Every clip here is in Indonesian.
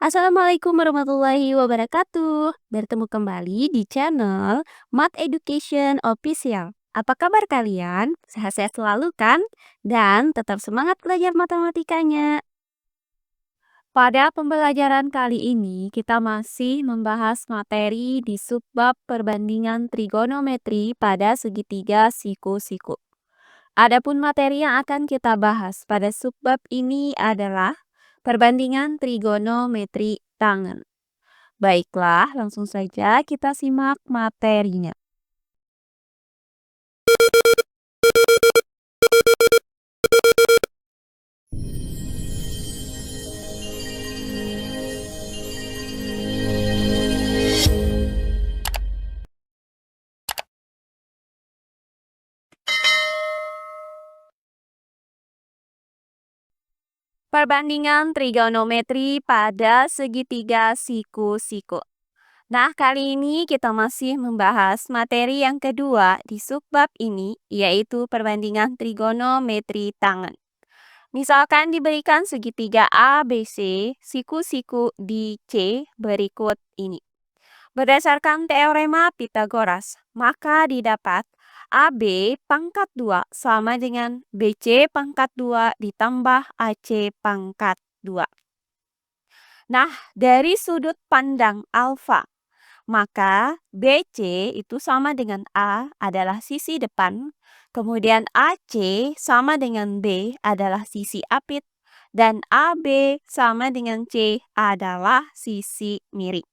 Assalamualaikum warahmatullahi wabarakatuh. Bertemu kembali di channel Math Education Official. Apa kabar kalian? Sehat-sehat selalu kan? Dan tetap semangat belajar matematikanya. Pada pembelajaran kali ini, kita masih membahas materi di subbab perbandingan trigonometri pada segitiga siku-siku. Adapun materi yang akan kita bahas pada subbab ini adalah perbandingan trigonometri tangen. Baiklah, langsung saja kita simak materinya. Perbandingan trigonometri pada segitiga siku-siku. Nah, kali ini kita masih membahas materi yang kedua di subbab ini, yaitu perbandingan trigonometri tangen. Misalkan diberikan segitiga ABC, siku-siku di C berikut ini. Berdasarkan teorema Pythagoras, maka didapat AB pangkat 2 sama dengan BC pangkat 2 ditambah AC pangkat 2. Nah, dari sudut pandang alfa, maka BC itu sama dengan A adalah sisi depan, kemudian AC sama dengan B adalah sisi apit, dan AB sama dengan C adalah sisi miring.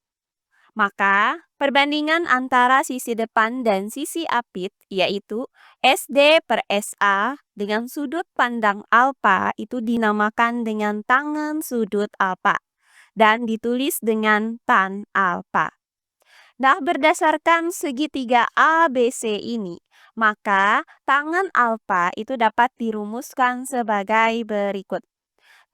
Maka, perbandingan antara sisi depan dan sisi apit, yaitu SD per SA dengan sudut pandang alfa itu dinamakan dengan tangen sudut alfa dan ditulis dengan tan alfa. Nah, berdasarkan segitiga ABC ini, maka tangen alfa itu dapat dirumuskan sebagai berikut.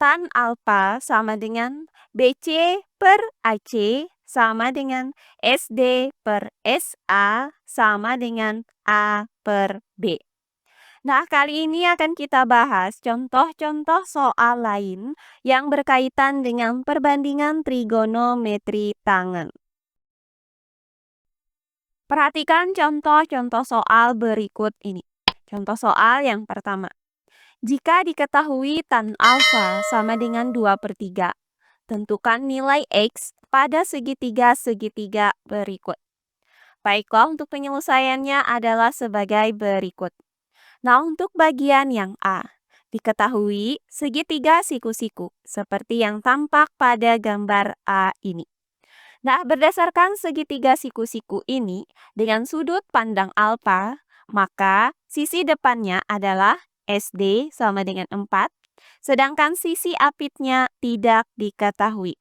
Tan alfa sama dengan BC per AC sama dengan SD per SA sama dengan A per B. Nah, kali ini akan kita bahas contoh-contoh soal lain yang berkaitan dengan perbandingan trigonometri tangen. Perhatikan contoh-contoh soal berikut ini. Contoh soal yang pertama. Jika diketahui tan alfa sama dengan 2/3, tentukan nilai X pada segitiga-segitiga berikut. Baiklah, untuk penyelesaiannya adalah sebagai berikut. Nah, untuk bagian yang A, diketahui segitiga siku-siku seperti yang tampak pada gambar A ini. Nah, berdasarkan segitiga siku-siku ini dengan sudut pandang alfa, maka sisi depannya adalah SD sama dengan 4, sedangkan sisi apitnya tidak diketahui.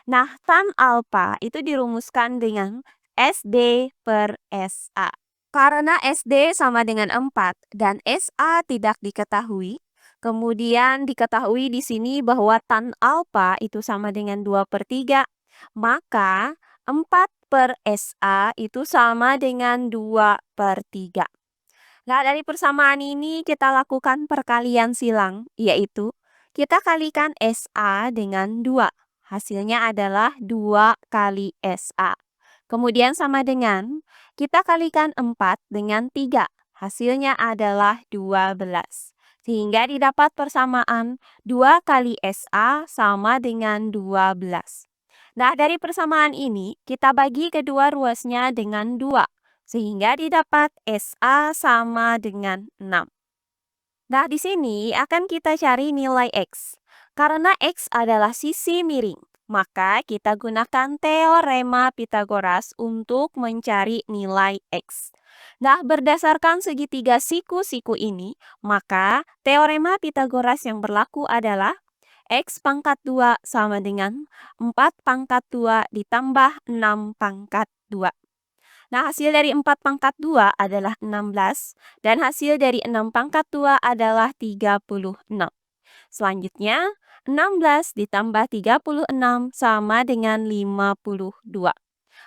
Nah, tan alfa itu dirumuskan dengan SD per SA. Karena SD sama dengan 4 dan SA tidak diketahui, kemudian diketahui di sini bahwa tan alfa itu sama dengan 2/3, maka 4 per SA itu sama dengan 2/3. Nah, dari persamaan ini kita lakukan perkalian silang, yaitu kita kalikan SA dengan 2. Hasilnya adalah 2 kali SA. Kemudian sama dengan kita kalikan 4 dengan 3. Hasilnya adalah 12. Sehingga didapat persamaan 2 kali SA sama dengan 12. Nah, dari persamaan ini kita bagi kedua ruasnya dengan 2. Sehingga didapat SA sama dengan 6. Nah, di sini akan kita cari nilai X. Karena X adalah sisi miring, maka kita gunakan teorema Pythagoras untuk mencari nilai X. Nah, berdasarkan segitiga siku-siku ini, maka teorema Pythagoras yang berlaku adalah X pangkat 2 sama dengan 4 pangkat 2 ditambah 6 pangkat 2. Nah, hasil dari 4 pangkat 2 adalah 16, dan hasil dari 6 pangkat 2 adalah 36. Selanjutnya, 16 ditambah 36 sama dengan 52.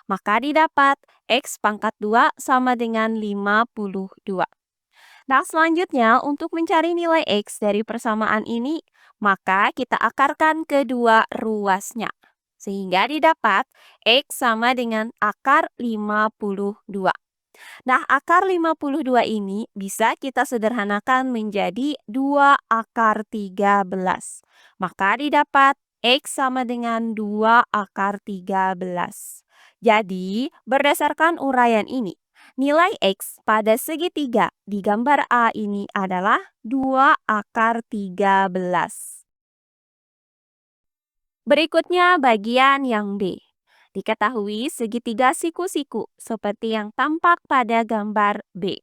Maka didapat X pangkat 2 sama dengan 52. Nah, selanjutnya untuk mencari nilai X dari persamaan ini, maka kita akarkan kedua ruasnya. Sehingga didapat X sama dengan akar 52. Nah, akar 52 ini bisa kita sederhanakan menjadi 2 akar 13. Maka didapat X sama dengan 2 akar 13. Jadi, berdasarkan uraian ini, nilai X pada segitiga di gambar A ini adalah 2 akar 13. Berikutnya bagian yang B. Diketahui segitiga siku-siku seperti yang tampak pada gambar B.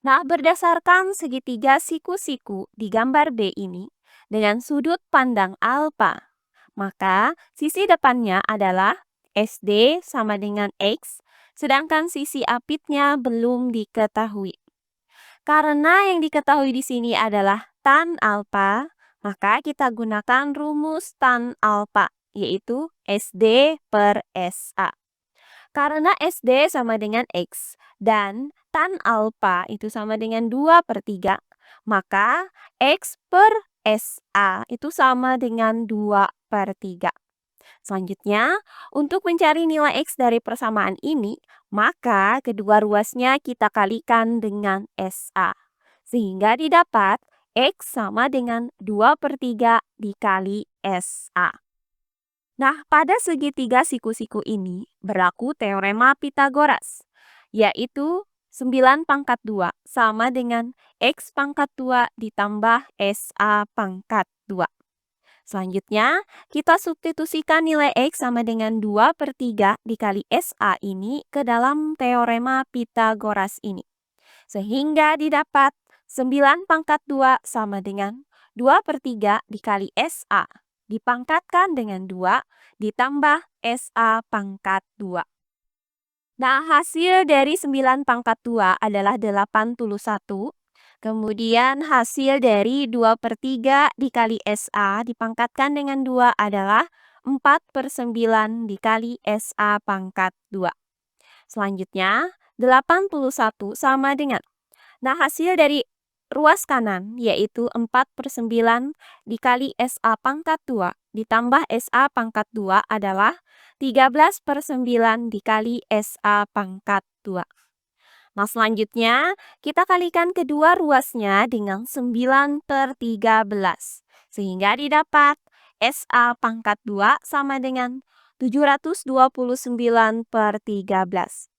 Nah, berdasarkan segitiga siku-siku di gambar B ini dengan sudut pandang alfa, maka sisi depannya adalah SD sama dengan X, sedangkan sisi apitnya belum diketahui. Karena yang diketahui di sini adalah tan alfa, maka kita gunakan rumus tan alfa, yaitu SD per SA. Karena SD sama dengan X dan tan alfa itu sama dengan 2/3, maka X per SA itu sama dengan 2/3. Selanjutnya, untuk mencari nilai X dari persamaan ini, maka kedua ruasnya kita kalikan dengan SA. Sehingga didapat X sama dengan 2/3 dikali SA. Nah, pada segitiga siku-siku ini berlaku teorema Pitagoras, yaitu 9/2 sama dengan X pangkat 2 ditambah SA pangkat 2. Selanjutnya, kita substitusikan nilai X sama dengan 2/3 dikali SA ini ke dalam teorema Pitagoras ini. Sehingga didapat 9/2 sama dengan 2/3 dikali SA dipangkatkan dengan 2 ditambah SA pangkat 2. Nah, hasil dari 9/2 adalah 81. Kemudian hasil dari 2/3 dikali SA dipangkatkan dengan 2 adalah 4/9 dikali SA pangkat 2. Selanjutnya, 81 sama dengan. Nah, hasil dari ruas kanan yaitu 4/9 dikali SA pangkat 2 ditambah SA pangkat 2 adalah 13/9 dikali SA pangkat 2. Nah, selanjutnya kita kalikan kedua ruasnya dengan 9/13. Sehingga didapat SA pangkat 2 sama dengan 729/13.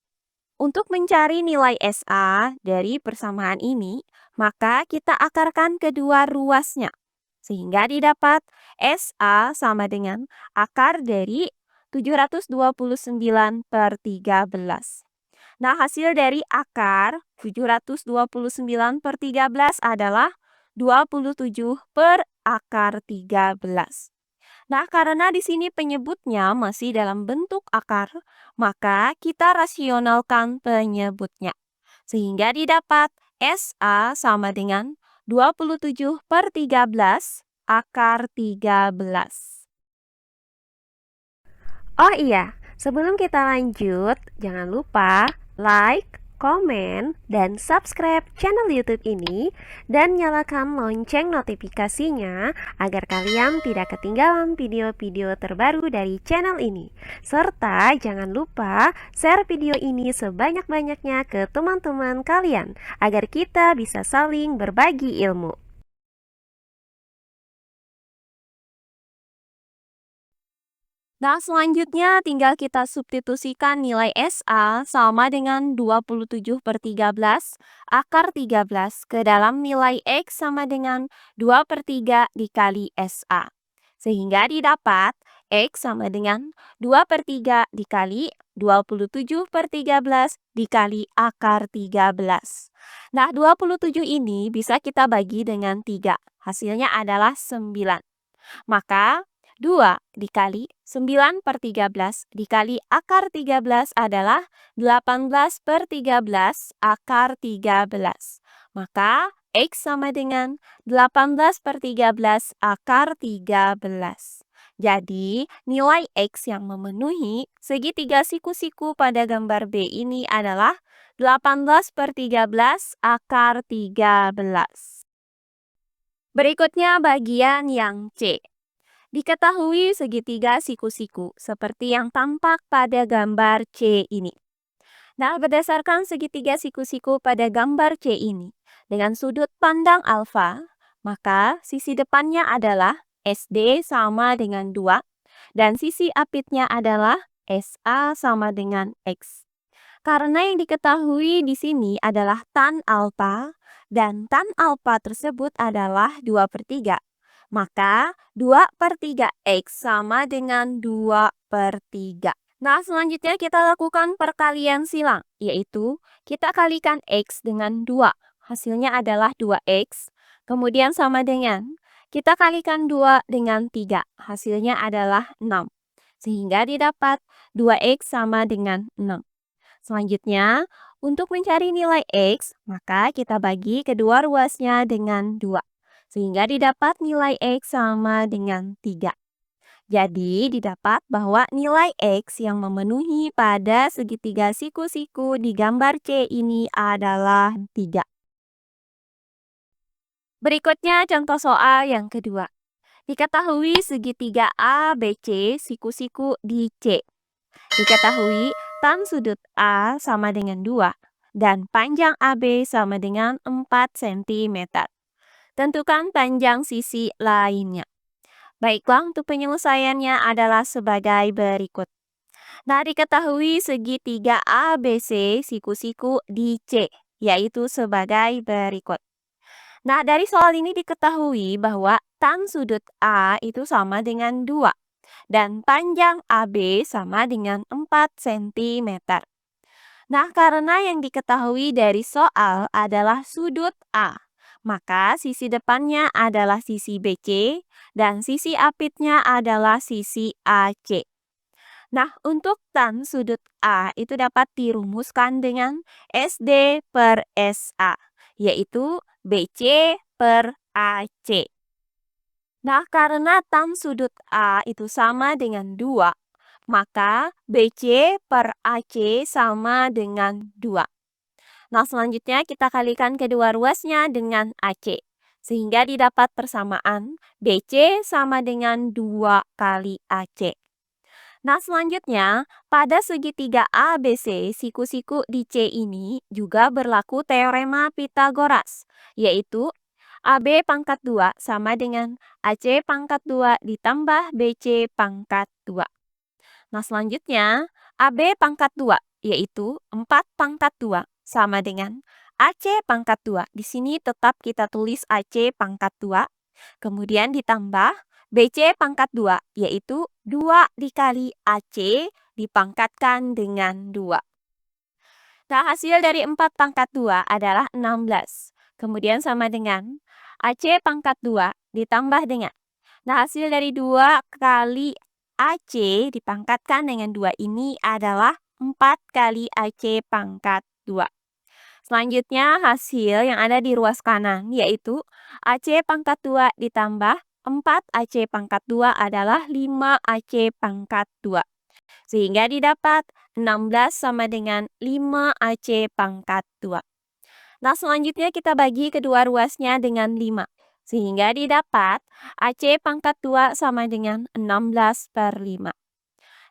Untuk mencari nilai SA dari persamaan ini, maka kita akarkan kedua ruasnya. Sehingga didapat SA sama dengan akar dari 729/13. Nah, hasil dari akar 729/13 adalah 27 per akar 13. Nah, karena di sini penyebutnya masih dalam bentuk akar, maka kita rasionalkan penyebutnya. Sehingga didapat SA sama dengan 27/13 akar 13. Oh iya, sebelum kita lanjut, jangan lupa like, komen, dan subscribe channel YouTube ini dan nyalakan lonceng notifikasinya agar kalian tidak ketinggalan video-video terbaru dari channel ini. Serta jangan lupa share video ini sebanyak-banyaknya ke teman-teman kalian agar kita bisa saling berbagi ilmu. Nah, selanjutnya tinggal kita substitusikan nilai SA sama dengan 27/13 akar 13 ke dalam nilai X sama dengan 2/3 dikali SA. Sehingga didapat X sama dengan 2/3 dikali 27/13 dikali akar 13. Nah, 27 ini bisa kita bagi dengan 3. Hasilnya adalah 9. Maka 2 dikali 9/13 dikali akar 13 adalah 18/13 akar 13. Maka X sama dengan 18/13 akar 13. Jadi, nilai X yang memenuhi segitiga siku-siku pada gambar B ini adalah 18/13 akar 13. Berikutnya bagian yang C. Diketahui segitiga siku-siku seperti yang tampak pada gambar C ini. Nah, berdasarkan segitiga siku-siku pada gambar C ini, dengan sudut pandang alfa, maka sisi depannya adalah SD sama dengan 2, dan sisi apitnya adalah SA sama dengan X. Karena yang diketahui di sini adalah tan alfa, dan tan alfa tersebut adalah 2/3. Maka 2/3 X sama dengan 2/3. Nah, selanjutnya kita lakukan perkalian silang, yaitu kita kalikan X dengan 2. Hasilnya adalah 2X. Kemudian sama dengan kita kalikan 2 dengan 3. Hasilnya adalah 6. Sehingga didapat 2X sama dengan 6. Selanjutnya, untuk mencari nilai X, maka kita bagi kedua ruasnya dengan 2. Sehingga didapat nilai X sama dengan 3. Jadi, didapat bahwa nilai X yang memenuhi pada segitiga siku-siku di gambar C ini adalah 3. Berikutnya contoh soal yang kedua. Diketahui segitiga ABC siku-siku di C. Diketahui tan sudut A sama dengan 2 dan panjang AB sama dengan 4 cm. Tentukan panjang sisi lainnya. Baiklah, untuk penyelesaiannya adalah sebagai berikut. Nah, diketahui segitiga ABC siku-siku di C, yaitu sebagai berikut. Nah, dari soal ini diketahui bahwa tan sudut A itu sama dengan 2 dan panjang AB sama dengan 4 cm. Nah, karena yang diketahui dari soal adalah sudut A, maka sisi depannya adalah sisi BC dan sisi apitnya adalah sisi AC. Nah, untuk tan sudut A itu dapat dirumuskan dengan SD per SA, yaitu BC per AC. Nah, karena tan sudut A itu sama dengan 2, maka BC per AC sama dengan 2. Nah, selanjutnya kita kalikan kedua ruasnya dengan AC. Sehingga didapat persamaan BC sama dengan 2 kali AC. Nah, selanjutnya pada segitiga ABC siku-siku di C ini juga berlaku teorema Pythagoras, yaitu AB pangkat 2 sama dengan AC pangkat 2 ditambah BC pangkat 2. Nah, selanjutnya AB pangkat 2 yaitu 4 pangkat 2 sama dengan AC pangkat 2. Di sini tetap kita tulis AC pangkat 2. Kemudian ditambah BC pangkat 2 yaitu 2 dikali AC dipangkatkan dengan 2. Nah, hasil dari 4 pangkat 2 adalah 16. Kemudian sama dengan AC pangkat 2 ditambah dengan. Nah, hasil dari 2 kali AC dipangkatkan dengan 2 ini adalah 4 kali AC pangkat 2. Selanjutnya hasil yang ada di ruas kanan yaitu AC pangkat 2 ditambah 4 AC pangkat 2 adalah 5 AC pangkat 2. Sehingga didapat 16 sama dengan 5 AC pangkat 2. Nah, selanjutnya kita bagi kedua ruasnya dengan 5. Sehingga didapat AC pangkat 2 sama dengan 16 per 5.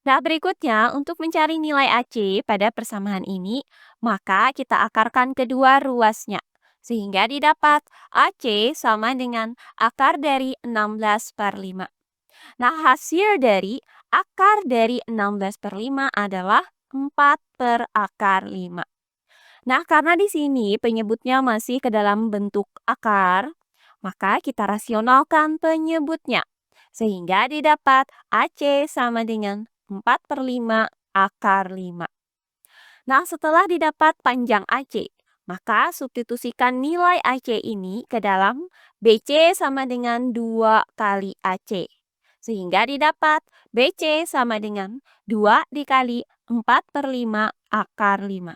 Nah, berikutnya untuk mencari nilai AC pada persamaan ini, maka kita akarkan kedua ruasnya. Sehingga didapat AC sama dengan akar dari 16 per 5. Nah, hasil dari akar dari 16 per 5 adalah 4 per akar 5. Nah, karena di sini penyebutnya masih ke dalam bentuk akar, maka kita rasionalkan penyebutnya. Sehingga didapat AC sama dengan 4 per 5 akar 5. Nah, setelah didapat panjang AC, maka substitusikan nilai AC ini ke dalam BC sama dengan 2 kali AC. Sehingga didapat BC sama dengan 2 dikali 4 per 5 akar 5.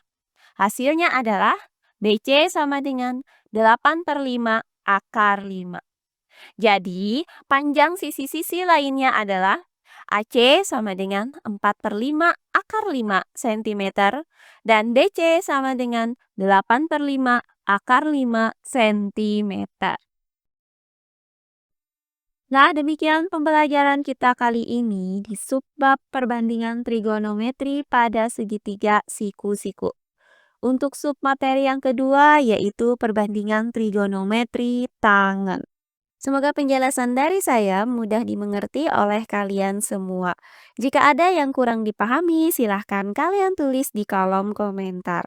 Hasilnya adalah BC sama dengan 8 per 5 akar 5. Jadi, panjang sisi-sisi lainnya adalah AC sama dengan 4 per 5 akar 5 cm dan BC sama dengan 8 per 5 akar 5 cm. Nah, demikian pembelajaran kita kali ini di subbab perbandingan trigonometri pada segitiga siku-siku. Untuk submateri yang kedua yaitu perbandingan trigonometri tangen. Semoga penjelasan dari saya mudah dimengerti oleh kalian semua. Jika ada yang kurang dipahami, silahkan kalian tulis di kolom komentar.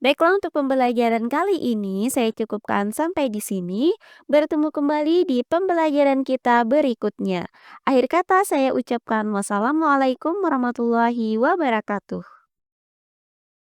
Baiklah, untuk pembelajaran kali ini saya cukupkan sampai di sini. Bertemu kembali di pembelajaran kita berikutnya. Akhir kata saya ucapkan wassalamualaikum warahmatullahi wabarakatuh.